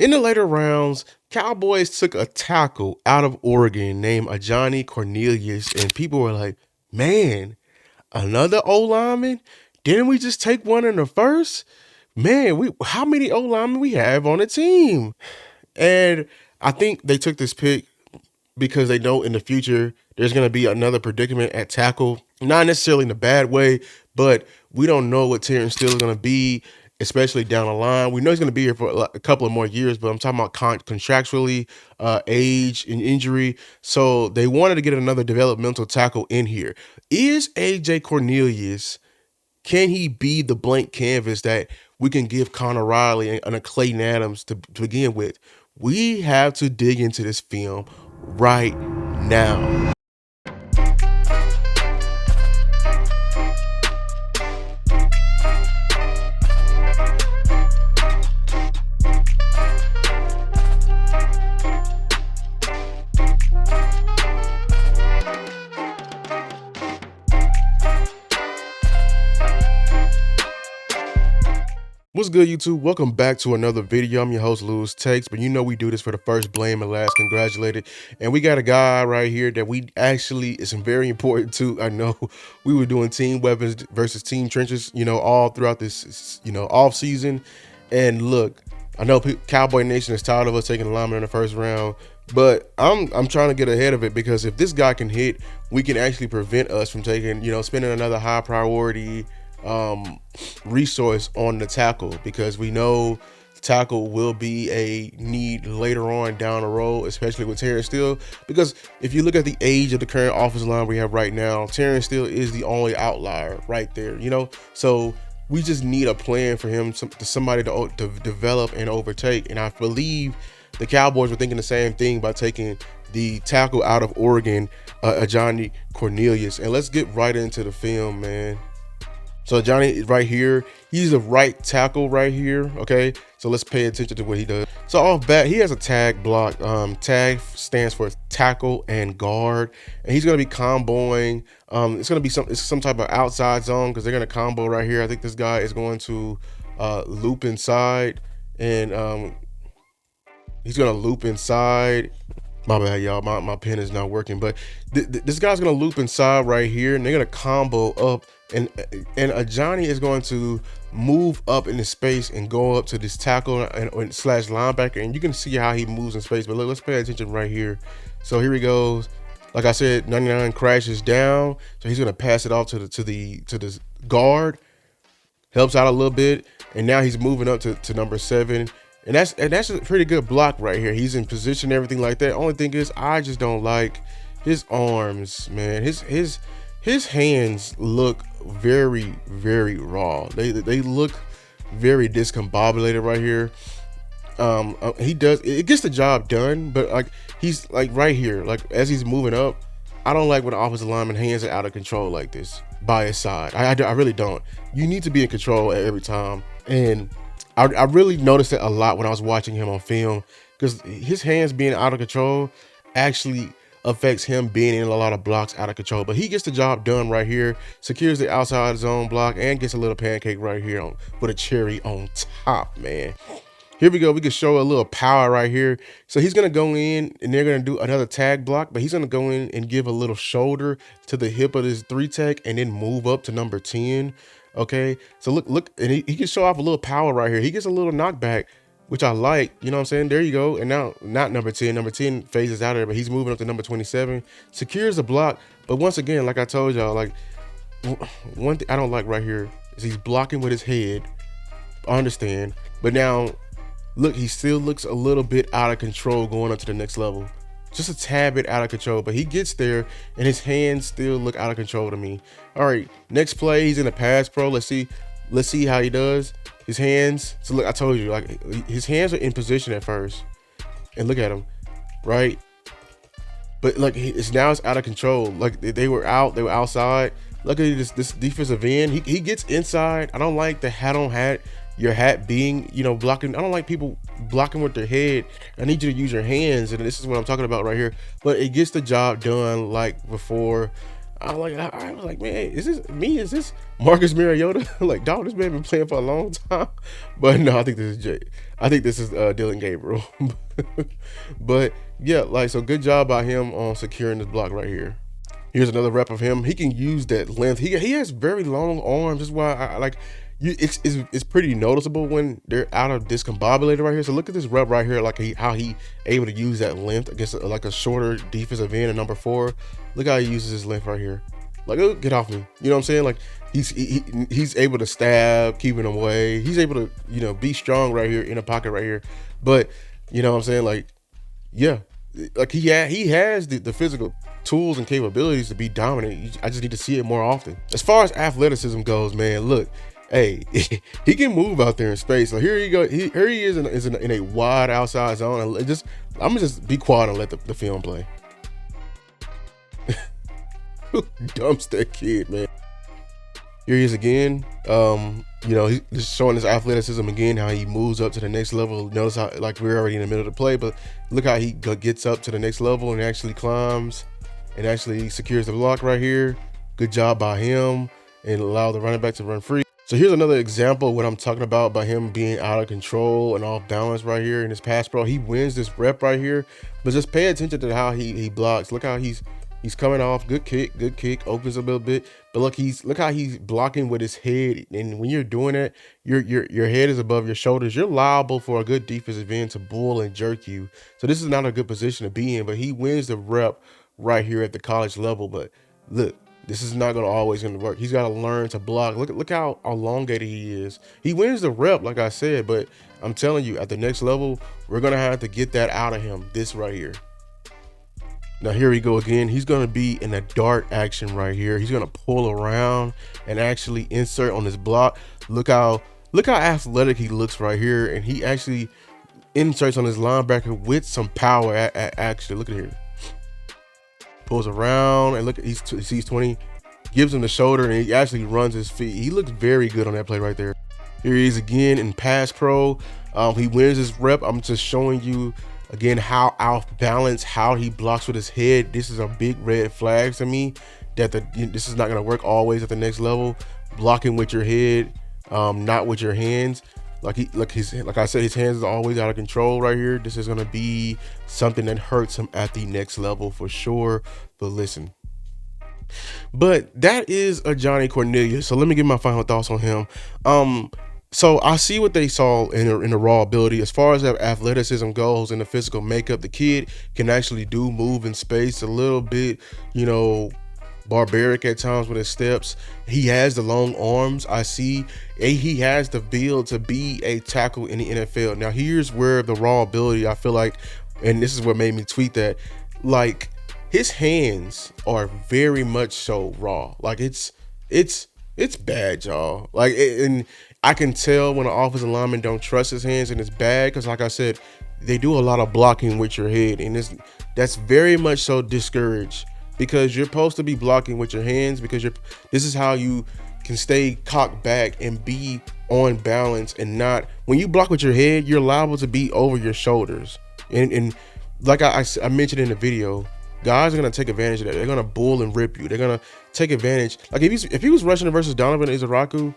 In the later rounds, Cowboys took a tackle out of Oregon named Ajani Cornelius, and people were like, man, another O lineman? Didn't we just take one in the first? Man, we how many O linemen we have on the team? And I think they took this pick because they know in the future there's going to be another predicament at tackle. Not necessarily in a bad way, but we don't know what Terrence Steele is going to be, especially down the line. We know he's going to be here for a couple of more years, but I'm talking about contractually, age and injury. So they wanted to get another developmental tackle in here. Is AJ Cornelius, can he be the blank canvas that we can give Connor Riley and a Clayton Adams to begin with? We have to dig into this film right now. What's good, YouTube? Welcome back to another video. I'm your host, Lewis Takes, but you know we do this for the first blame and last congratulated. And we got a guy right here that we actually is very important to. I know we were doing team weapons versus team trenches, all throughout this, off season. And look, I know Cowboy Nation is tired of us taking a lineman in the first round, but I'm trying to get ahead of it, because if this guy can hit, we can actually prevent us from taking, spending another high priority resource on the tackle, because we know tackle will be a need later on down the road, especially with Terrence Steele. Because if you look at the age of the current offensive line we have right now, Terrence Steele is the only outlier right there, so we just need a plan for him, somebody to develop and overtake. And I believe the Cowboys were thinking the same thing by taking the tackle out of Oregon, Ajani Cornelius. And let's get right into the film, man. So Johnny is right here. He's the right tackle right here. Okay, so let's pay attention to what he does. So off bat, he has a tag block. Tag stands for tackle and guard, and he's gonna be comboing. It's gonna be some type of outside zone, because they're gonna combo right here. I think this guy is going to loop inside, and he's gonna loop inside. My bad, y'all. My pen is not working, but this guy's gonna loop inside right here, and they're gonna combo up, and Ajani is going to move up into space and go up to this tackle and slash linebacker, and you can see how he moves in space. But look, let's pay attention right here. So here he goes. Like I said, 99 crashes down, so he's gonna pass it off to the guard. Helps out a little bit, and now he's moving up to number 7. And that's a pretty good block right here. He's in position, everything like that. Only thing is, I just don't like his arms, man. His hands look very, very raw. They look very discombobulated right here. It gets the job done, but like he's like right here, like as he's moving up, I don't like when the offensive lineman hands are out of control like this by his side. I really don't. You need to be in control at every time, and I really noticed it a lot when I was watching him on film, because his hands being out of control actually affects him being in a lot of blocks out of control. But he gets the job done right here, secures the outside zone block, and gets a little pancake right here with a cherry on top, man. Here we go. We can show a little power right here. So he's going to go in, and they're going to do another tag block, but he's going to go in and give a little shoulder to the hip of this 3 tech, and then move up to number 10. Okay, so look, and he can show off a little power right here. He gets a little knockback, which I like, you know what I'm saying? There you go. And now, not number 10. Number 10 phases out of there, but he's moving up to number 27. Secures the block. But once again, like I told y'all, like, one thing I don't like right here is he's blocking with his head. I understand. But now, look, he still looks a little bit out of control going up to the next level. Just a tad bit out of control, but he gets there, and his hands still look out of control to me. All right, next play, he's in a pass pro. Let's see how he does. His hands. So look, I told you, like his hands are in position at first, and look at him, right? But like it's out of control. Like they were outside. Look at this defensive end. He gets inside. I don't like the hat on hat. Your hat being, blocking. I don't like people blocking with their head. I need you to use your hands, and this is what I'm talking about right here. But it gets the job done like before. I was like, man, is this me? Is this Marcus Mariota? Like, dog, this man been playing for a long time. But no, I think this is Jay. I think this is Dylan Gabriel. But yeah, like, so good job by him on securing this block right here. Here's another rep of him. He can use that length. He has very long arms. That's why I like you. It's pretty noticeable when they're out of discombobulated right here. So look at this rep right here, like how he able to use that length against like a shorter defensive end, a number 4. Look how he uses his length right here. Like, oh, get off me. You know what I'm saying? Like he's able to stab, keeping him away. He's able to, you know, be strong right here in the pocket right here. But you know what I'm saying? Like, yeah, like he has the physical tools and capabilities to be dominant. I just need to see it more often. As far as athleticism goes, man, look, hey, he can move out there in space. So here you go. Here he is in a wide outside zone. And I'm gonna just be quiet and let the film play. Dumps that kid, man. Here he is again. You know, he's just showing his athleticism again, how he moves up to the next level. Notice how, like, we're already in the middle of the play, but look how he gets up to the next level and actually climbs and actually secures the block right here. Good job by him, and allow the running back to run free. So here's another example of what I'm talking about by him being out of control and off balance right here in his pass pro. He wins this rep right here, but just pay attention to how he blocks. Look how he's coming off. Good kick, opens a little bit. But look how he's blocking with his head. And when you're doing that, your head is above your shoulders. You're liable for a good defensive end to bull and jerk you. So this is not a good position to be in, but he wins the rep right here at the college level. But look, this is not always going to work. He's got to learn to block. Look how elongated he is. He wins the rep, like I said, but I'm telling you, at the next level, we're going to have to get that out of him. This right here. Now here we go again. He's going to be in a dart action right here. He's going to pull around and actually insert on his block. Look how athletic he looks right here, and he actually inserts on his linebacker with some power. Actually, look at here. Pulls around and look, he sees 20, gives him the shoulder, and he actually runs his feet. He looks very good on that play right there. Here he is again in pass pro. He wins his rep. I'm just showing you again how off balance, how he blocks with his head. This is a big red flag to me that this is not going to work always at the next level. Blocking with your head, not with your hands. Like I said, his hands are always out of control right here. This is going to be something that hurts him at the next level for sure. But listen, but that is Ajani Cornelius. So let me give my final thoughts on him. So I see what they saw in the raw ability. As far as athleticism goes and the physical makeup, the kid can actually move in space a little bit, you know, barbaric at times with his steps. He has the long arms. I see he has the build to be a tackle in the NFL. Now here's where the raw ability, I feel like, and this is what made me tweet that, like, his hands are very much so raw. Like it's bad, y'all. Like, and I can tell when an offensive lineman don't trust his hands, and it's bad because, like I said, they do a lot of blocking with your head, and that's very much so discouraged, because you're supposed to be blocking with your hands, because this is how you can stay cocked back and be on balance, and not, when you block with your head, you're liable to be over your shoulders. And like I mentioned in the video, guys are gonna take advantage of that. They're gonna bull and rip you. They're gonna take advantage. Like if he was rushing versus Donovan Izaraku,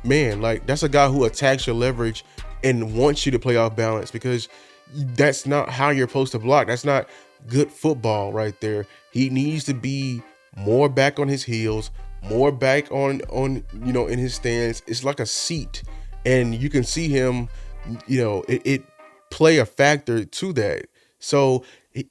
man, like, that's a guy who attacks your leverage and wants you to play off balance, because that's not how you're supposed to block. That's not good football right there. He needs to be more back on his heels, more back on you know, in his stance. It's like a seat, and you can see him, you know, it play a factor to that. So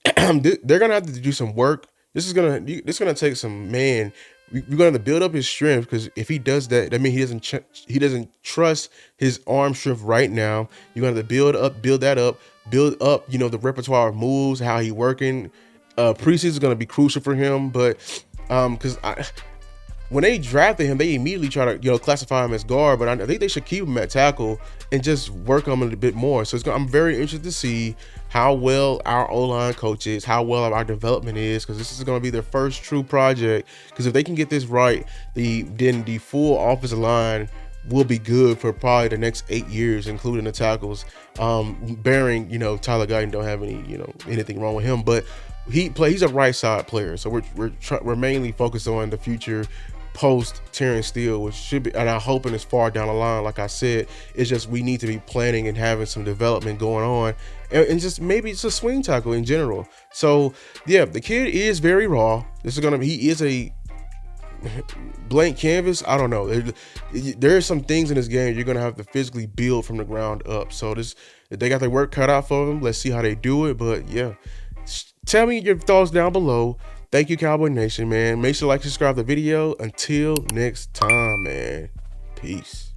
they're gonna have to do some work. This is gonna take some, man. We're gonna have to build up his strength, because if he does that, that means he doesn't trust his arm strength right now. You're gonna have to build up, you know, the repertoire of moves, how he working. Preseason is gonna be crucial for him, but because when they drafted him, they immediately try to, you know, classify him as guard, but I think they should keep him at tackle and just work on him a little bit more. So I'm very interested to see how well our O-line coach is, how well our development is, because this is going to be their first true project. Because if they can get this right, then the full offensive line will be good for probably the next 8 years, including the tackles. Bearing, Tyler Guyton don't have any, anything wrong with him, but he's a right side player. So we're mainly focused on the future post Terrence Steele, which should be, and I'm hoping it's far down the line. Like I said, it's just we need to be planning and having some development going on, and just maybe it's a swing tackle in general. So yeah, the kid is very raw. He is a blank canvas. I don't know. There are some things in this game you're gonna have to physically build from the ground up. So they got their work cut out for them. Let's see how they do it. But yeah, tell me your thoughts down below. Thank you, Cowboy Nation, man. Make sure to like, subscribe the video. Until next time, man. Peace.